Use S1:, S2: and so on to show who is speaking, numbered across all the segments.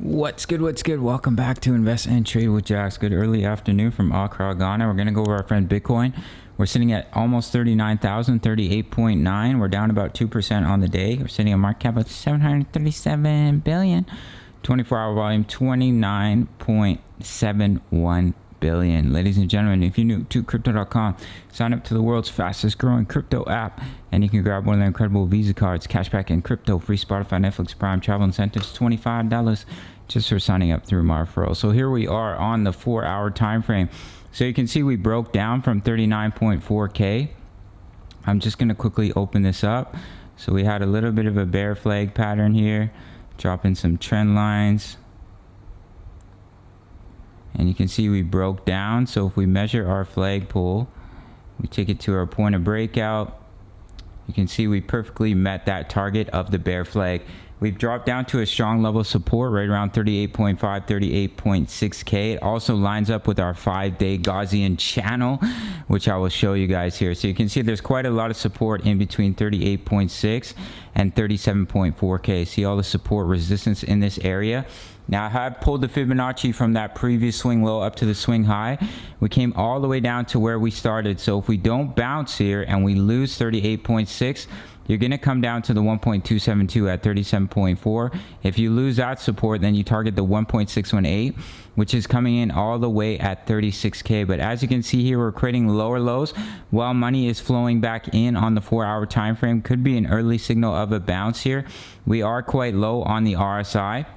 S1: What's good? What's good? Welcome back to Invest and Trade with Jax. Good early afternoon from Accra, Ghana. We're going to go over our friend Bitcoin. We're sitting at almost 39,000, 38.9. We're down about 2% on the day. We're sitting at market cap of 737 billion. 24-hour volume, 29.71 billion. Ladies and gentlemen, if you're new to crypto.com, sign up to the world's fastest growing crypto app, and you can grab one of the incredible Visa cards, cashback and crypto, free Spotify, Netflix, Prime, travel incentives, $25 just for signing up through my referral. So here we are on the 4-hour time frame. So you can see we broke down from 39.4K. I'm just going to quickly open this up. So we had a little bit of a bear flag pattern here, dropping some trend lines. And you can see we broke down. So if we measure our flagpole, we take it to our point of breakout, you can see we perfectly met that target of the bear flag. We've dropped down to a strong level of support right around 38.5, 38.6K. It also lines up with our 5-day Gaussian channel, which I will show you guys here. So you can see there's quite a lot of support in between 38.6 and 37.4K. See all the support resistance in this area. Now I have pulled the Fibonacci from that previous swing low up to the swing high. We came all the way down to where we started. So if we don't bounce here and we lose 38.6, you're going to come down to the 1.272 at 37.4. If you lose that support, then you target the 1.618, which is coming in all the way at 36K. But as you can see here, we're creating lower lows while money is flowing back in on the 4-hour time frame. Could be an early signal of a bounce here. We are quite low on the RSI.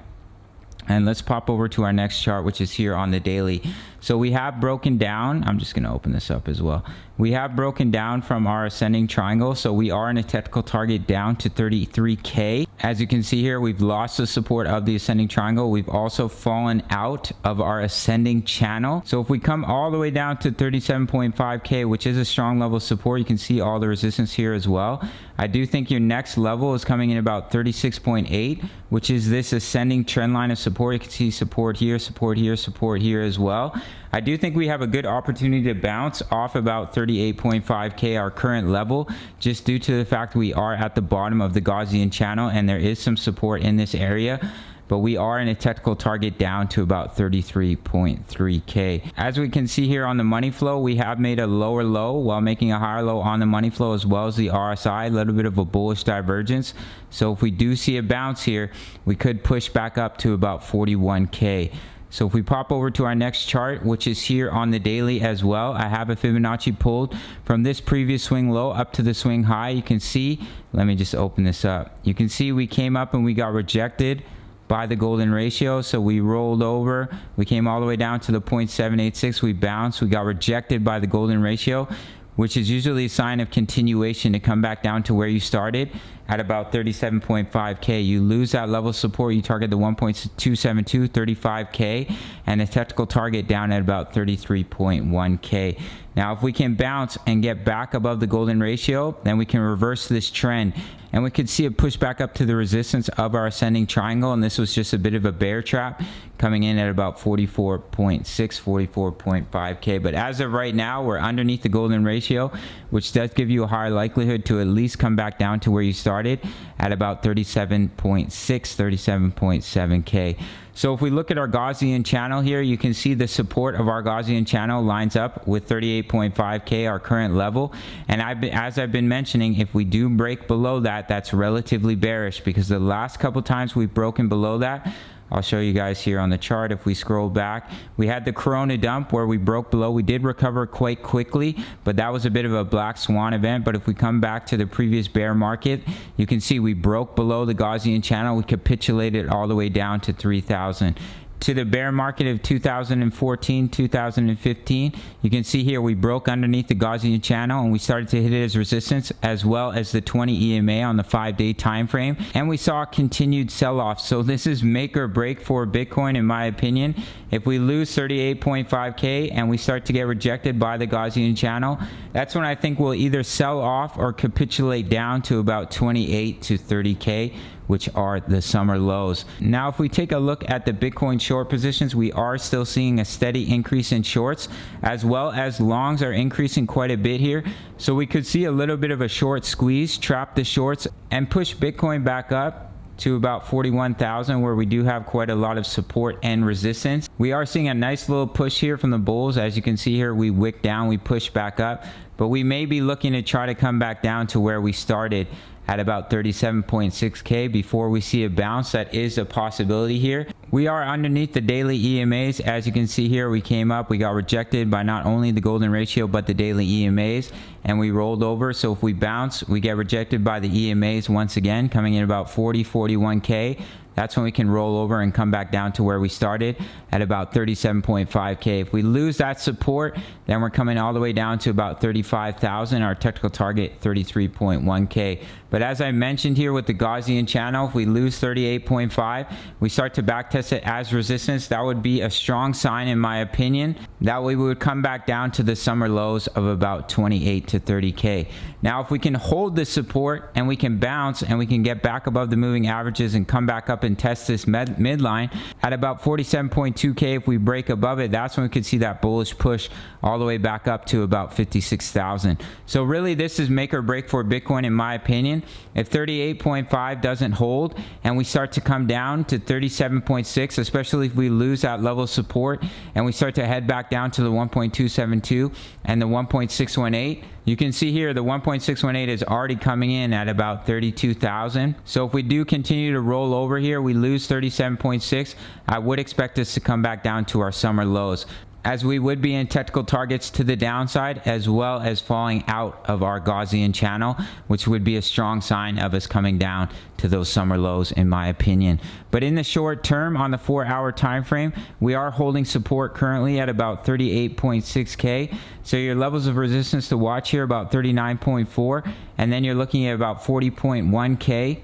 S1: And let's pop over to our next chart, which is here on the daily. So we have broken down. I'm just going to open this up as well. We have broken down from our ascending triangle. So we are in a technical target down to 33K. As you can see here, we've lost the support of the ascending triangle. We've also fallen out of our ascending channel. So if we come all the way down to 37.5K, which is a strong level of support, you can see all the resistance here as well. I do think your next level is coming in about 36.8, which is this ascending trend line of support. You can see support here, support here, support here as well. I do think we have a good opportunity to bounce off about 38.5K, our current level, just due to the fact we are at the bottom of the Gaussian channel and there is some support in this area. But we are in a technical target down to about 33.3K. As we can see here on the money flow, we have made a lower low while making a higher low on the money flow as well as the RSI, a little bit of a bullish divergence. So if we do see a bounce here, we could push back up to about 41K. So if we pop over to our next chart, which is here on the daily as well, I have a Fibonacci pulled from this previous swing low up to the swing high. You can see, let me just open this up. You can see we came up and we got rejected by the golden ratio. So we rolled over, we came all the way down to the 0.786, we bounced, we got rejected by the golden ratio, which is usually a sign of continuation to come back down to where you started at about 37.5K. You lose that level of support, you target the 1.272, 35K, and a technical target down at about 33.1K. Now, if we can bounce and get back above the golden ratio, then we can reverse this trend. And we could see a push back up to the resistance of our ascending triangle. And this was just a bit of a bear trap coming in at about 44.6, 44.5K. But as of right now, we're underneath the golden ratio, which does give you a higher likelihood to at least come back down to where you started at about 37.6, 37.7K. So if we look at our Gaussian channel here, you can see the support of our Gaussian channel lines up with 38.5K, our current level. And as I've been mentioning, if we do break below that, that's relatively bearish, because the last couple times we've broken below that, I'll show you guys here on the chart. If we scroll back, we had the Corona dump where we broke below. We did recover quite quickly, but that was a bit of a black swan event. But if we come back to the previous bear market, you can see we broke below the Gaussian channel. We capitulated all the way down to 3,000. To the bear market of 2014, 2015, you can see here we broke underneath the Gaussian channel and we started to hit it as resistance, as well as the 20 EMA on the 5-day time frame, and we saw a continued sell-off. So this is make or break for Bitcoin, in my opinion. If we lose 38.5K and we start to get rejected by the Gaussian channel, that's when I think we'll either sell off or capitulate down to about 28 to 30K, which are the summer lows. Now, if we take a look at the Bitcoin short positions, we are still seeing a steady increase in shorts, as well as longs are increasing quite a bit here. So we could see a little bit of a short squeeze, trap the shorts, and push Bitcoin back up to about 41,000, where we do have quite a lot of support and resistance. We are seeing a nice little push here from the bulls. As you can see here, we wick down, we push back up, but we may be looking to try to come back down to where we started at about 37.6k before we see a bounce. That is a possibility here. We are underneath the daily EMAs. As you can see here, we came up, we got rejected by not only the golden ratio but the daily EMAs, and we rolled over. So if we bounce, we get rejected by the EMAs once again, coming in about 41k. That's when we can roll over and come back down to where we started at about 37.5k. If we lose that support, then we're coming all the way down to about 35,000. Our technical target 33.1k. But as I mentioned here with the Gaussian channel, if we lose 38.5, we start to backtest it as resistance. That would be a strong sign, in my opinion. That way we would come back down to the summer lows of about 28 to 30k. Now if we can hold this support and we can bounce and we can get back above the moving averages and come back up and test this midline at about 47.2k, if we break above it, that's when we could see that bullish push all the way back up to about 56,000. So really this is make or break for Bitcoin, in my opinion. If 38.5 doesn't hold and we start to come down to 37.6, especially if we lose that level of support and we start to head back down to the 1.272 and the 1.618, you can see here the 1.618 is already coming in at about 32,000. So if we do continue to roll over here, we lose 37.6, I would expect us to come back down to our summer lows, as we would be in technical targets to the downside, as well as falling out of our Gaussian channel, which would be a strong sign of us coming down to those summer lows, in my opinion. But in the short term, on the 4-hour time frame, we are holding support currently at about 38.6k. So your levels of resistance to watch here about 39.4, and then you're looking at about 40.1k.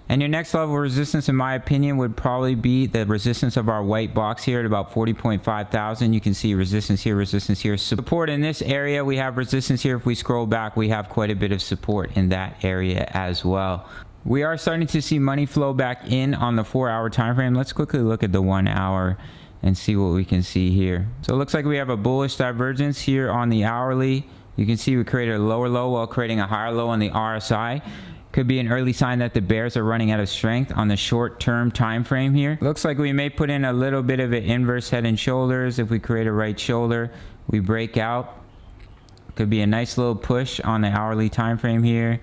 S1: And your next level of resistance, in my opinion, would probably be the resistance of our white box here at about 40.5 thousand. You can see resistance here, support in this area. We have resistance here. If we scroll back, we have quite a bit of support in that area as well. We are starting to see money flow back in on the 4-hour time frame. Let's quickly look at the 1 hour and see what we can see here. So it looks like we have a bullish divergence here on the hourly. You can see we created a lower low while creating a higher low on the RSI. Could be an early sign that the bears are running out of strength on the short-term time frame here. Looks like we may put in a little bit of an inverse head and shoulders. If we create a right shoulder, we break out. Could be a nice little push on the hourly time frame here.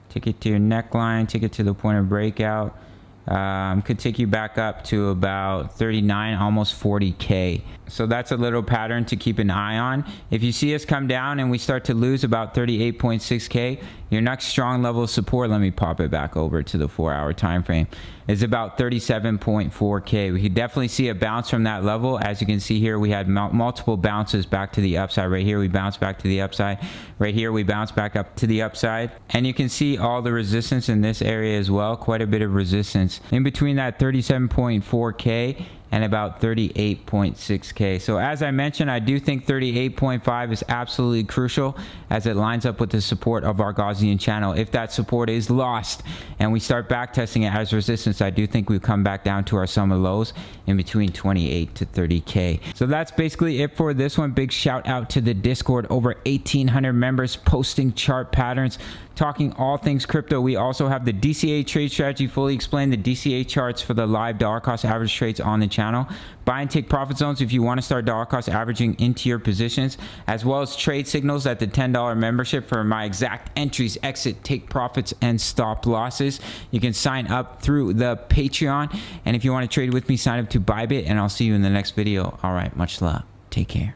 S1: Take it to your neckline, take it to the point of breakout. Could take you back up to about 39, almost 40k. So that's a little pattern to keep an eye on. If you see us come down and we start to lose about 38.6k, your next strong level of support, let me pop it back over to the 4-hour time frame, is about 37.4k. We could definitely see a bounce from that level. As you can see here, we had multiple bounces back to the upside. Right here we bounced back to the upside. Right here we bounced back up to the upside, and you can see all the resistance in this area as well. Quite a bit of resistance in between that 37.4k and about 38.6k. So as I mentioned, I do think 38.5 is absolutely crucial, as it lines up with the support of our Gaussian channel. If that support is lost and we start back testing it as resistance, I do think we come back down to our summer lows in between 28 to 30k. So that's basically it for this one. Big shout out to the Discord, over 1,800 members posting chart patterns, talking all things crypto. We also have the DCA trade strategy fully explained, the DCA charts for the live dollar cost average trades on the channel. Buy and take profit zones if you want to start dollar cost averaging into your positions, as well as trade signals at the $10 membership for my exact entries, exit, take profits, and stop losses. You can sign up through the Patreon. And if you want to trade with me, sign up to Bybit, and I'll see you in the next video. All right, much love. Take care.